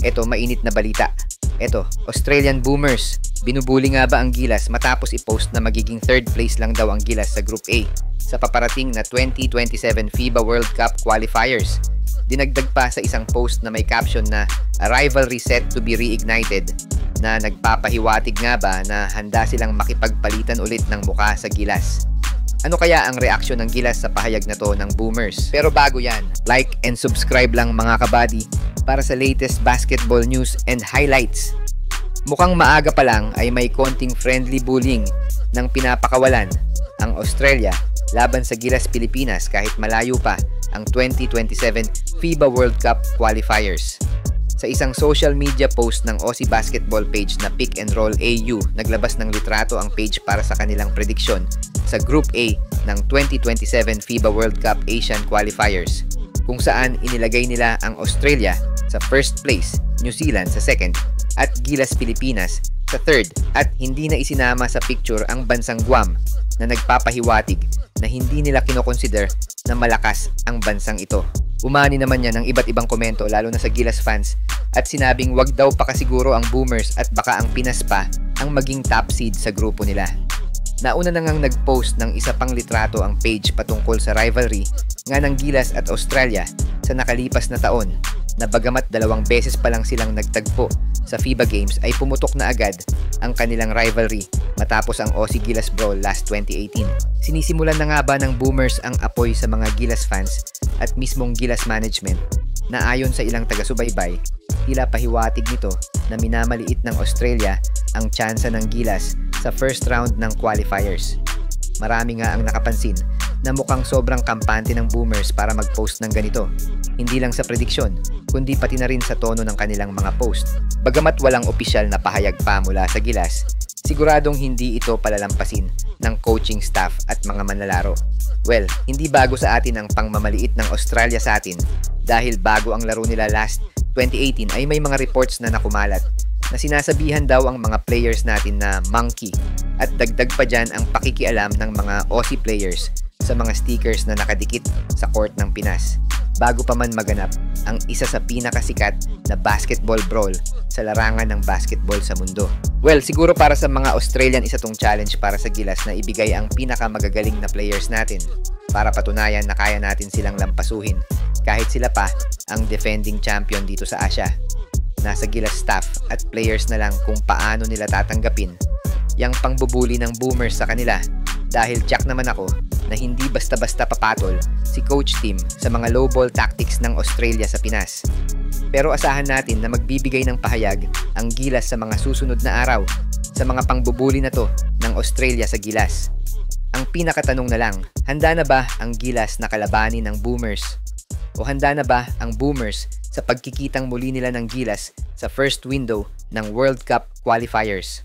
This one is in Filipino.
Eto, mainit na balita. Eto, Australian Boomers. Binubuli nga ba ang Gilas matapos i-post na magiging third place lang daw ang Gilas sa Group A sa paparating na 2027 FIBA World Cup qualifiers. Dinagdag pa sa isang post na may caption na "A rivalry set to be reignited" na nagpapahiwatig nga ba na handa silang makipagpalitan ulit ng muka sa Gilas. Ano kaya ang reaksyon ng Gilas sa pahayag na to ng Boomers? Pero bago yan, like and subscribe lang mga kabady para sa latest basketball news and highlights. Mukhang maaga pa lang ay may konting friendly bullying ng pinapakawalan ang Australia laban sa Gilas Pilipinas kahit malayo pa ang 2027 FIBA World Cup qualifiers. Sa isang social media post ng Aussie basketball page na Pick and Roll AU, naglabas ng litrato ang page para sa kanilang prediksyon sa Group A ng 2027 FIBA World Cup Asian qualifiers, kung saan inilagay nila ang Australia sa first place, New Zealand sa second, at Gilas Pilipinas sa third, at hindi na isinama sa picture ang bansang Guam na nagpapahiwatig na hindi nila kinoconsider na malakas ang bansang ito. Umani naman niya ng iba't ibang komento lalo na sa Gilas fans at sinabing wag daw pakasiguro ang Boomers at baka ang Pinas pa ang maging top seed sa grupo nila. Nauna na ngang nag-post ng isa pang litrato ang page patungkol sa rivalry nga ng Gilas at Australia sa nakalipas na taon, na bagamat 2 beses pa lang silang nagtagpo sa FIBA Games ay pumutok na agad ang kanilang rivalry matapos ang Aussie Gilas Brawl last 2018. Sinisimulan na nga ba ng Boomers ang apoy sa mga Gilas fans at mismong Gilas management na ayon sa ilang taga-subaybay, tila pahiwatig nito na minamaliit ng Australia ang tsansa ng Gilas sa first round ng qualifiers. Marami nga ang nakapansin na mukhang sobrang kampante ng Boomers para mag-post ng ganito. Hindi lang sa prediksyon, kundi pati na rin sa tono ng kanilang mga post. Bagamat walang opisyal na pahayag pa mula sa Gilas, siguradong hindi ito palalampasin ng coaching staff at mga manlalaro. Well, hindi bago sa atin ang pangmamaliit ng Australia sa atin dahil bago ang laro nila last 2018 ay may mga reports na nakumalat na sinasabihan daw ang mga players natin na monkey, at dagdag pa dyan ang pakikialam ng mga Aussie players sa mga stickers na nakadikit sa court ng Pinas bago pa man maganap ang isa sa pinakasikat na basketball brawl sa larangan ng basketball sa mundo. Well, siguro para sa mga Australian isa tong challenge para sa Gilas na ibigay ang pinakamagagaling na players natin para patunayan na kaya natin silang lampasuhin kahit sila pa ang defending champion dito sa Asia. Nasa Gilas staff at players na lang kung paano nila tatanggapin yang pangbubuli ng Boomers sa kanila, dahil jack naman ako na hindi basta-basta papatol si Coach Tim sa mga low ball tactics ng Australia sa Pinas. Pero asahan natin na magbibigay ng pahayag ang Gilas sa mga susunod na araw sa mga pangbubuli na to ng Australia sa Gilas. Ang pinakatanong na lang, handa na ba ang Gilas na kalabanin ng Boomers? O handa na ba ang Boomers sa pagkikitang muli nila ng Gilas sa first window ng World Cup qualifiers?